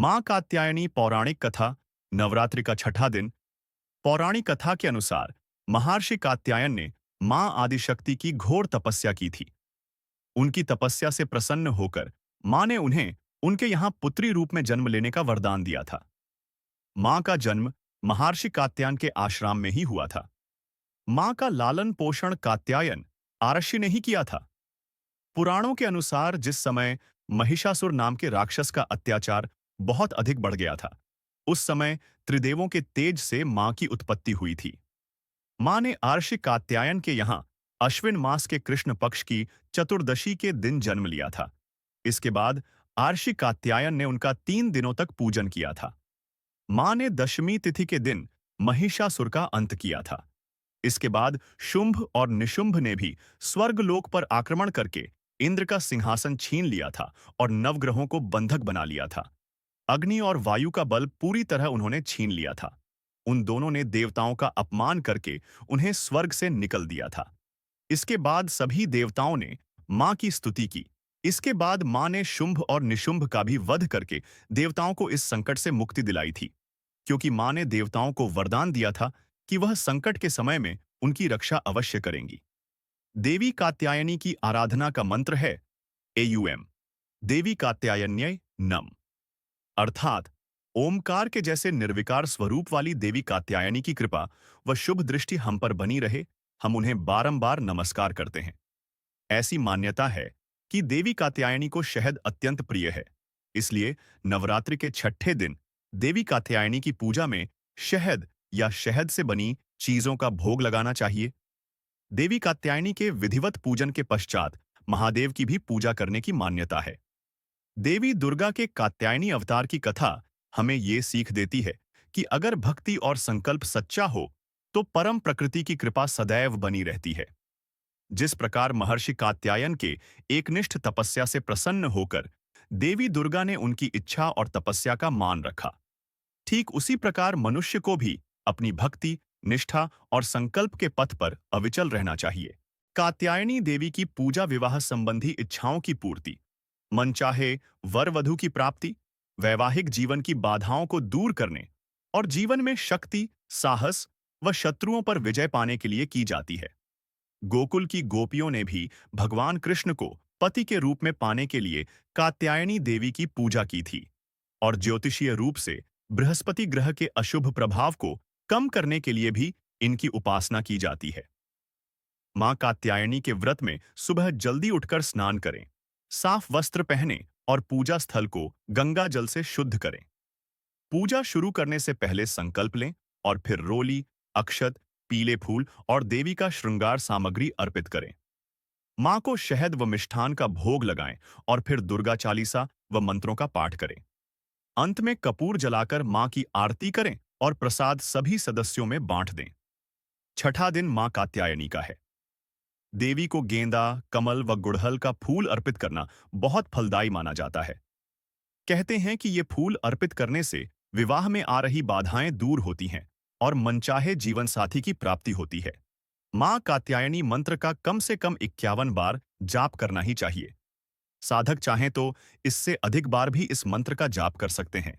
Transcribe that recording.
मां कात्यायनी पौराणिक कथा। नवरात्रि का छठा दिन। पौराणिक कथा के अनुसार महर्षि कात्यायन ने मां आदिशक्ति की घोर तपस्या की थी। उनकी तपस्या से प्रसन्न होकर मां ने उन्हें उनके यहां पुत्री रूप में जन्म लेने का वरदान दिया था। मां का जन्म महर्षि कात्यायन के आश्रम में ही हुआ था। मां का लालन पोषण कात्यायन आरष्य ने ही किया था। पुराणों के अनुसार जिस समय महिषासुर नाम के राक्षस का अत्याचार बहुत अधिक बढ़ गया था, उस समय त्रिदेवों के तेज से मां की उत्पत्ति हुई थी। मां ने आर्षि कात्यायन के यहां अश्विन मास के कृष्ण पक्ष की चतुर्दशी के दिन जन्म लिया था। इसके बाद आर्षि कात्यायन ने उनका 3 दिनों तक पूजन किया था। मां ने दशमी तिथि के दिन महिषासुर का अंत किया था। इसके बाद शुंभ और निशुंभ ने भी स्वर्गलोक पर आक्रमण करके इंद्र का सिंहासन छीन लिया था और नवग्रहों को बंधक बना लिया था। अग्नि और वायु का बल पूरी तरह उन्होंने छीन लिया था। उन दोनों ने देवताओं का अपमान करके उन्हें स्वर्ग से निकल दिया था। इसके बाद सभी देवताओं ने मां की स्तुति की। इसके बाद मां ने शुंभ और निशुंभ का भी वध करके देवताओं को इस संकट से मुक्ति दिलाई थी, क्योंकि मां ने देवताओं को वरदान दिया था कि वह संकट के समय में उनकी रक्षा अवश्य करेंगी। देवी कात्यायनी की आराधना का मंत्र है एयुएम, देवी कात्यायन्यै नम, अर्थात ओमकार के जैसे निर्विकार स्वरूप वाली देवी कात्यायनी की कृपा व शुभ दृष्टि हम पर बनी रहे। हम उन्हें बारंबार नमस्कार करते हैं। ऐसी मान्यता है कि देवी कात्यायनी को शहद अत्यंत प्रिय है। इसलिए नवरात्रि के छठे दिन देवी कात्यायनी की पूजा में शहद या शहद से बनी चीजों का भोग लगाना चाहिए। देवी कात्यायनी के विधिवत पूजन के पश्चात महादेव की भी पूजा करने की मान्यता है। देवी दुर्गा के कात्यायनी अवतार की कथा हमें ये सीख देती है कि अगर भक्ति और संकल्प सच्चा हो तो परम प्रकृति की कृपा सदैव बनी रहती है। जिस प्रकार महर्षि कात्यायन के एकनिष्ठ तपस्या से प्रसन्न होकर देवी दुर्गा ने उनकी इच्छा और तपस्या का मान रखा, ठीक उसी प्रकार मनुष्य को भी अपनी भक्ति, निष्ठा और संकल्प के पथ पर अविचल रहना चाहिए। कात्यायनी देवी की पूजा विवाह संबंधी इच्छाओं की पूर्ति, मनचाहे वर वधू की प्राप्ति, वैवाहिक जीवन की बाधाओं को दूर करने और जीवन में शक्ति, साहस व शत्रुओं पर विजय पाने के लिए की जाती है। गोकुल की गोपियों ने भी भगवान कृष्ण को पति के रूप में पाने के लिए कात्यायनी देवी की पूजा की थी और ज्योतिषीय रूप से बृहस्पति ग्रह के अशुभ प्रभाव को कम करने के लिए भी इनकी उपासना की जाती है। मां कात्यायनी के व्रत में सुबह जल्दी उठकर स्नान करें, साफ वस्त्र पहनें और पूजा स्थल को गंगा जल से शुद्ध करें। पूजा शुरू करने से पहले संकल्प लें और फिर रोली, अक्षत, पीले फूल और देवी का श्रृंगार सामग्री अर्पित करें। मां को शहद व मिष्ठान का भोग लगाएं और फिर दुर्गा चालीसा व मंत्रों का पाठ करें। अंत में कपूर जलाकर मां की आरती करें और प्रसाद सभी सदस्यों में बांट दें। छठा दिन मां कात्यायनी का है। देवी को गेंदा, कमल व गुड़हल का फूल अर्पित करना बहुत फलदायी माना जाता है। कहते हैं कि ये फूल अर्पित करने से विवाह में आ रही बाधाएं दूर होती हैं और मनचाहे जीवन साथी की प्राप्ति होती है। मां कात्यायनी मंत्र का कम से कम 51 बार जाप करना ही चाहिए। साधक चाहें तो इससे अधिक बार भी इस मंत्र का जाप कर सकते हैं।